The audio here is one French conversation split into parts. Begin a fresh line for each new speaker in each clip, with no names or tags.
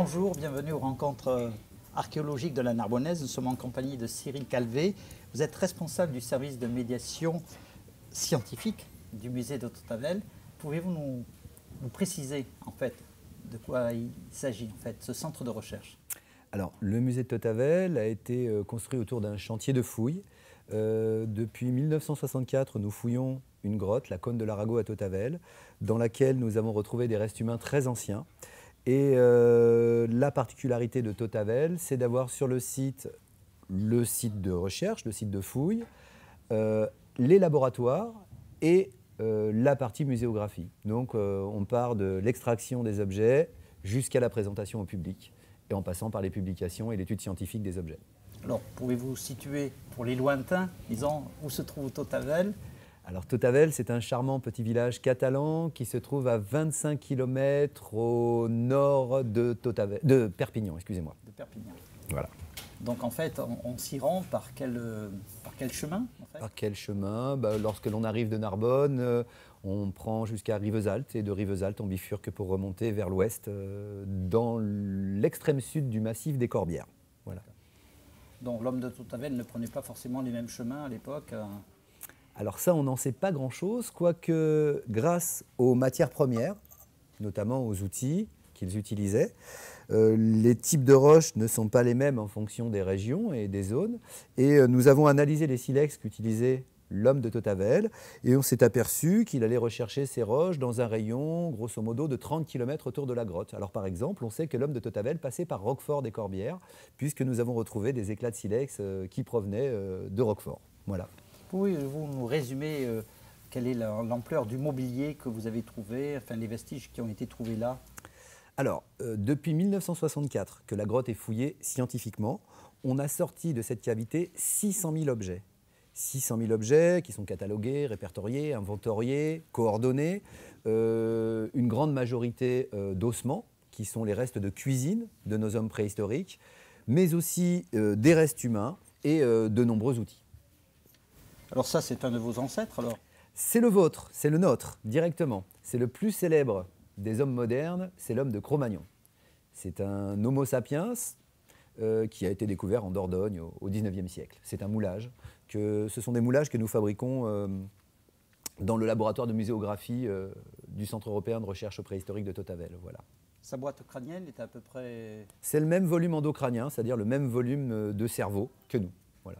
Bonjour, bienvenue aux rencontres archéologiques de la Narbonnaise. Nous sommes en compagnie de Cyril Calvé. Vous êtes responsable du service de médiation scientifique du musée de Tautavel. Pouvez-vous nous préciser en fait de quoi il s'agit en fait, ce centre de recherche?
Alors, le musée de Tautavel a été construit autour d'un chantier de fouilles. Depuis 1964, nous fouillons une grotte, la Cône de l'Arago à Tautavel, dans laquelle nous avons retrouvé des restes humains très anciens. Et la particularité de Tautavel, c'est d'avoir sur le site de recherche, le site de fouilles, les laboratoires et la partie muséographie. Donc on part de l'extraction des objets jusqu'à la présentation au public, et en passant par les publications et l'étude scientifique des objets.
Alors, pouvez-vous situer pour les lointains, disons, où se trouve Tautavel?
Alors Tautavel, c'est un charmant petit village catalan qui se trouve à 25 km au nord de Perpignan, excusez-moi.
De Perpignan.
Voilà.
Donc en fait, on s'y rend par quel chemin en fait?
Par quel chemin? Lorsque l'on arrive de Narbonne, on prend jusqu'à Rivesaltes, et de Rivesaltes, on bifurque pour remonter vers l'ouest, dans l'extrême sud du massif des Corbières. Voilà.
Donc l'homme de Tautavel ne prenait pas forcément les mêmes chemins à l'époque.
Alors ça, on n'en sait pas grand-chose, quoique grâce aux matières premières, notamment aux outils qu'ils utilisaient, les types de roches ne sont pas les mêmes en fonction des régions et des zones. Et nous avons analysé les silex qu'utilisait l'homme de Tautavel, et on s'est aperçu qu'il allait rechercher ces roches dans un rayon, grosso modo, de 30 km autour de la grotte. Alors par exemple, on sait que l'homme de Tautavel passait par Roquefort des Corbières, puisque nous avons retrouvé des éclats de silex qui provenaient de Roquefort. Voilà.
Pouvez-vous nous résumer quelle est l'ampleur du mobilier que vous avez trouvé, enfin les vestiges qui ont été trouvés là?
Alors, depuis 1964 que la grotte est fouillée scientifiquement, on a sorti de cette cavité 600 000 objets. 600 000 objets qui sont catalogués, répertoriés, inventoriés, coordonnés, une grande majorité d'ossements, qui sont les restes de cuisine de nos hommes préhistoriques, mais aussi des restes humains et de nombreux outils.
Alors ça, c'est un de vos ancêtres alors?
C'est le vôtre, c'est le nôtre, directement. C'est le plus célèbre des hommes modernes, c'est l'homme de Cro-Magnon. C'est un Homo sapiens qui a été découvert en Dordogne au XIXe siècle. C'est un moulage. Ce sont des moulages que nous fabriquons dans le laboratoire de muséographie du Centre européen de recherche préhistorique de Tautavel. Voilà.
Sa boîte crânienne est à peu près...
C'est le même volume endocrânien, c'est-à-dire le même volume de cerveau que nous. Voilà.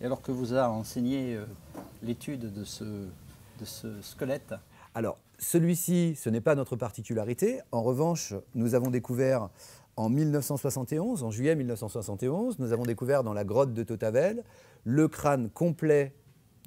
Et alors que vous a enseigné l'étude de ce squelette?
Alors, celui-ci, ce n'est pas notre particularité. En revanche, nous avons découvert en 1971, en juillet 1971, nous avons découvert dans la grotte de Tautavel le crâne complet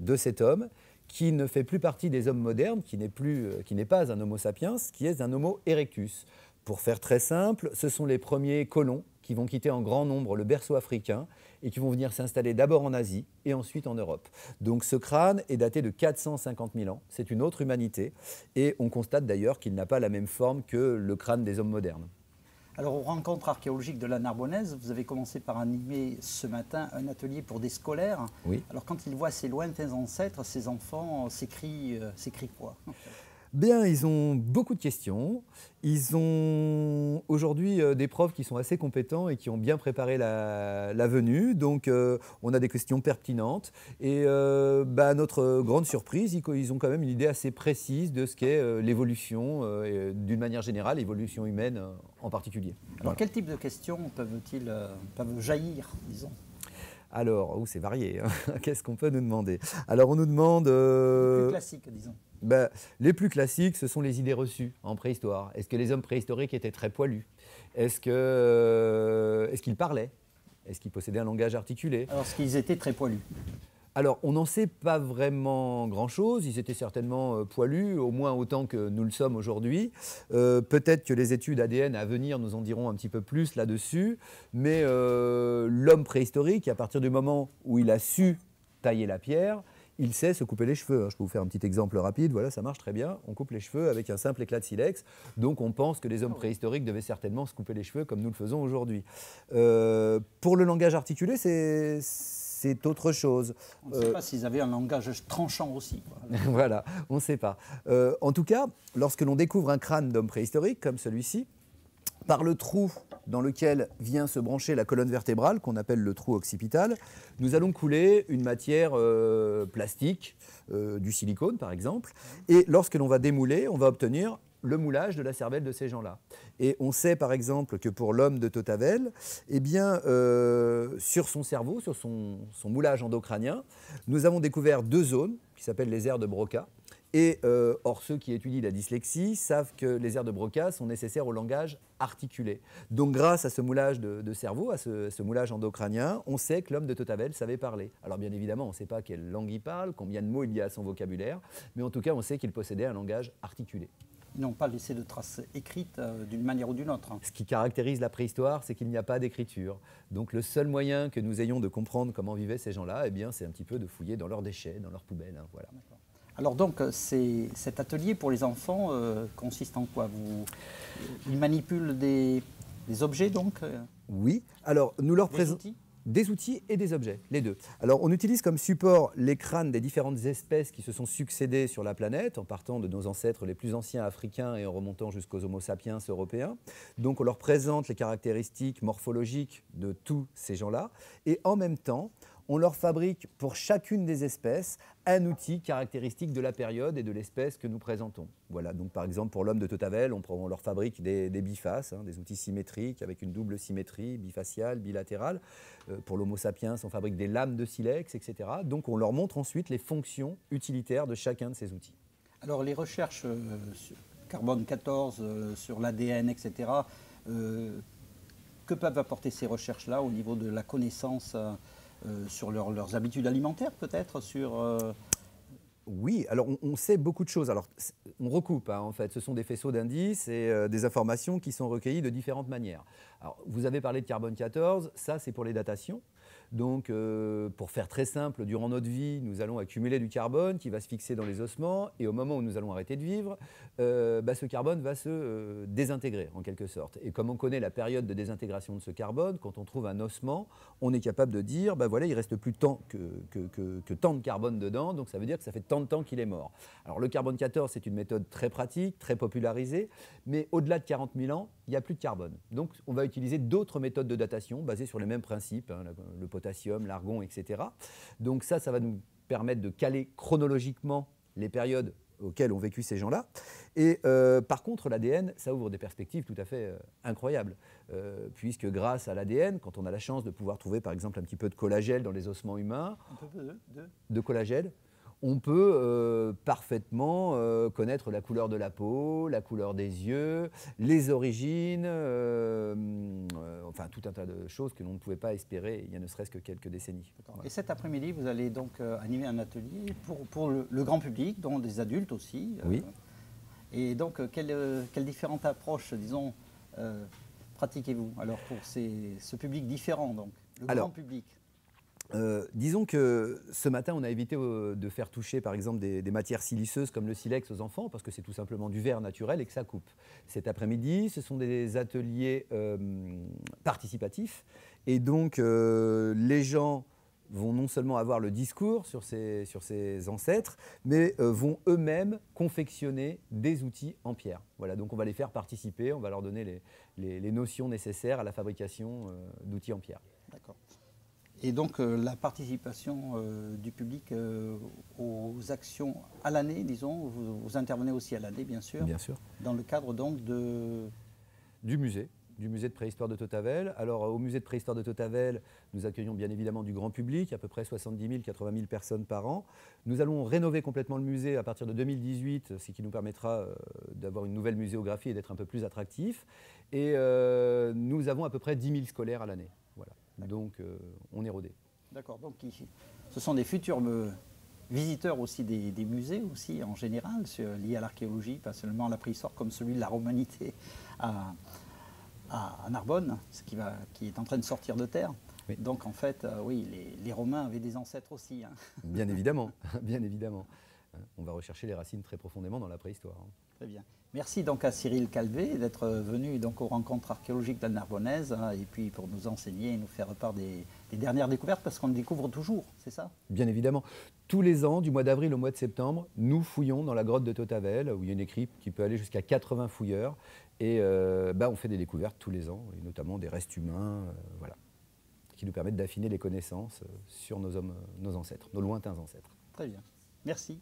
de cet homme qui ne fait plus partie des hommes modernes, qui n'est pas un Homo sapiens, qui est un Homo erectus. Pour faire très simple, ce sont les premiers colons qui vont quitter en grand nombre le berceau africain et qui vont venir s'installer d'abord en Asie et ensuite en Europe. Donc ce crâne est daté de 450 000 ans, c'est une autre humanité, et on constate d'ailleurs qu'il n'a pas la même forme que le crâne des hommes modernes.
Alors aux rencontres archéologiques de la Narbonnaise, vous avez commencé par animer ce matin un atelier pour des scolaires.
Oui.
Alors quand ils voient ces lointains ancêtres, ces enfants s'écrient quoi?
Bien, ils ont beaucoup de questions. Ils ont aujourd'hui des profs qui sont assez compétents et qui ont bien préparé la venue. Donc, on a des questions pertinentes. Et à notre grande surprise, ils ont quand même une idée assez précise de ce qu'est l'évolution, d'une manière générale, l'évolution humaine en particulier.
Alors,
voilà.
Quel type de questions peuvent jaillir, disons?
Alors, c'est varié. Hein. Qu'est-ce qu'on peut nous demander? Alors, on nous demande...
Les plus classiques, disons.
Les plus classiques, ce sont les idées reçues en préhistoire. Est-ce que les hommes préhistoriques étaient très poilus? Est-ce qu'ils parlaient? Est-ce qu'ils possédaient un langage articulé?
Alors, est-ce qu'ils étaient très poilus?
Alors, on n'en sait pas vraiment grand-chose. Ils étaient certainement poilus, au moins autant que nous le sommes aujourd'hui. Peut-être que les études ADN à venir nous en diront un petit peu plus là-dessus. Mais l'homme préhistorique, à partir du moment où il a su tailler la pierre, il sait se couper les cheveux. Je peux vous faire un petit exemple rapide. Voilà, ça marche très bien. On coupe les cheveux avec un simple éclat de silex. Donc, on pense que les hommes préhistoriques devaient certainement se couper les cheveux comme nous le faisons aujourd'hui. Pour le langage articulé, c'est autre chose.
On ne sait pas s'ils avaient un langage tranchant aussi.
Voilà, on ne sait pas. En tout cas, lorsque l'on découvre un crâne d'homme préhistorique comme celui-ci, par le trou dans lequel vient se brancher la colonne vertébrale, qu'on appelle le trou occipital, nous allons couler une matière plastique, du silicone par exemple, et lorsque l'on va démouler, on va obtenir le moulage de la cervelle de ces gens-là. Et on sait par exemple que pour l'homme de Tauthavel, eh bien, sur son cerveau, sur son moulage endocrânien, nous avons découvert 2 zones qui s'appellent les aires de Broca. Et or, ceux qui étudient la dyslexie savent que les aires de Broca sont nécessaires au langage articulé. Donc grâce à ce moulage de cerveau, à ce moulage endocrânien, on sait que l'homme de Tauthavel savait parler. Alors bien évidemment, on ne sait pas quelle langue il parle, combien de mots il y a à son vocabulaire, mais en tout cas, on sait qu'il possédait un langage articulé.
Ils n'ont pas laissé de traces écrites d'une manière ou d'une autre.
Ce qui caractérise la préhistoire, c'est qu'il n'y a pas d'écriture. Donc le seul moyen que nous ayons de comprendre comment vivaient ces gens-là, eh bien, c'est un petit peu de fouiller dans leurs déchets, dans leurs poubelles. Hein, voilà.
Alors donc, cet atelier pour les enfants consiste en quoi? Ils manipulent des objets donc
Oui, alors nous leur présentons des outils et des objets, les deux. Alors on utilise comme support les crânes des différentes espèces qui se sont succédées sur la planète, en partant de nos ancêtres les plus anciens africains et en remontant jusqu'aux Homo sapiens européens. Donc on leur présente les caractéristiques morphologiques de tous ces gens-là, et en même temps, on leur fabrique pour chacune des espèces un outil caractéristique de la période et de l'espèce que nous présentons. Voilà, donc par exemple pour l'homme de Tauthavel, on leur fabrique des bifaces, hein, des outils symétriques avec une double symétrie, bifaciale, bilatérale. Pour l'Homo sapiens, on fabrique des lames de silex, etc. Donc on leur montre ensuite les fonctions utilitaires de chacun de ces outils.
Alors les recherches sur carbone 14, sur l'ADN, etc., que peuvent apporter ces recherches-là au niveau de la connaissance sur leurs habitudes alimentaires peut-être
Oui, alors on sait beaucoup de choses. Alors on recoupe, hein, en fait. Ce sont des faisceaux d'indices et des informations qui sont recueillies de différentes manières. Alors vous avez parlé de carbone 14, ça c'est pour les datations. Donc pour faire très simple, durant notre vie, nous allons accumuler du carbone qui va se fixer dans les ossements et au moment où nous allons arrêter de vivre, ce carbone va se désintégrer en quelque sorte. Et comme on connaît la période de désintégration de ce carbone, quand on trouve un ossement, on est capable de dire, voilà, il reste plus tant que tant de carbone dedans, donc ça veut dire que ça fait tant de temps qu'il est mort. Alors le carbone 14, c'est une méthode très pratique, très popularisée, mais au-delà de 40 000 ans, il n'y a plus de carbone. Donc on va utiliser d'autres méthodes de datation basées sur les mêmes principes, hein, le potassium, l'argon, etc. Donc ça va nous permettre de caler chronologiquement les périodes auxquelles ont vécu ces gens-là. Et par contre, l'ADN, ça ouvre des perspectives tout à fait incroyables, puisque grâce à l'ADN, quand on a la chance de pouvoir trouver par exemple un petit peu de collagène dans les ossements humains, de collagène, on peut parfaitement connaître la couleur de la peau, la couleur des yeux, les origines, enfin tout un tas de choses que l'on ne pouvait pas espérer il y a ne serait-ce que quelques décennies.
Voilà. Et cet après-midi, vous allez donc animer un atelier pour le grand public, dont des adultes aussi.
Oui.
Et donc, quelles différentes approches, disons, pratiquez-vous alors pour ce public différent, donc, le grand public?
Disons que ce matin, on a évité de faire toucher par exemple des matières siliceuses comme le silex aux enfants parce que c'est tout simplement du verre naturel et que ça coupe. Cet après-midi, ce sont des ateliers participatifs et donc les gens vont non seulement avoir le discours sur ces ancêtres, mais vont eux-mêmes confectionner des outils en pierre. Voilà, donc on va les faire participer, on va leur donner les notions nécessaires à la fabrication d'outils en pierre.
D'accord. Et donc la participation du public aux actions à l'année, disons, vous intervenez aussi à l'année, bien sûr.
Bien sûr.
Dans le cadre donc
du musée de préhistoire de Tauthavel. Alors au musée de préhistoire de Tauthavel, nous accueillons bien évidemment du grand public, à peu près 70 000, 80 000 personnes par an. Nous allons rénover complètement le musée à partir de 2018, ce qui nous permettra d'avoir une nouvelle muséographie et d'être un peu plus attractif. Et nous avons à peu près 10 000 scolaires à l'année. Voilà. Donc on est rodé.
D'accord, donc ce sont des futurs visiteurs aussi des musées aussi en général liés à l'archéologie, pas seulement à la préhistoire comme celui de la Romanité à Narbonne, qui est en train de sortir de terre. Oui. Donc en fait, oui, les Romains avaient des ancêtres aussi. Hein.
Bien évidemment, bien évidemment. On va rechercher les racines très profondément dans la préhistoire.
Très bien. Merci donc à Cyril Calvé d'être venu donc aux rencontres archéologiques de la Narbonnaise et puis pour nous enseigner et nous faire part des dernières découvertes parce qu'on découvre toujours, c'est ça?
Bien évidemment. Tous les ans, du mois d'avril au mois de septembre, nous fouillons dans la grotte de Tautavel, où il y a une équipe qui peut aller jusqu'à 80 fouilleurs. Et on fait des découvertes tous les ans, et notamment des restes humains, voilà, qui nous permettent d'affiner les connaissances sur nos ancêtres, nos lointains ancêtres.
Très bien. Merci.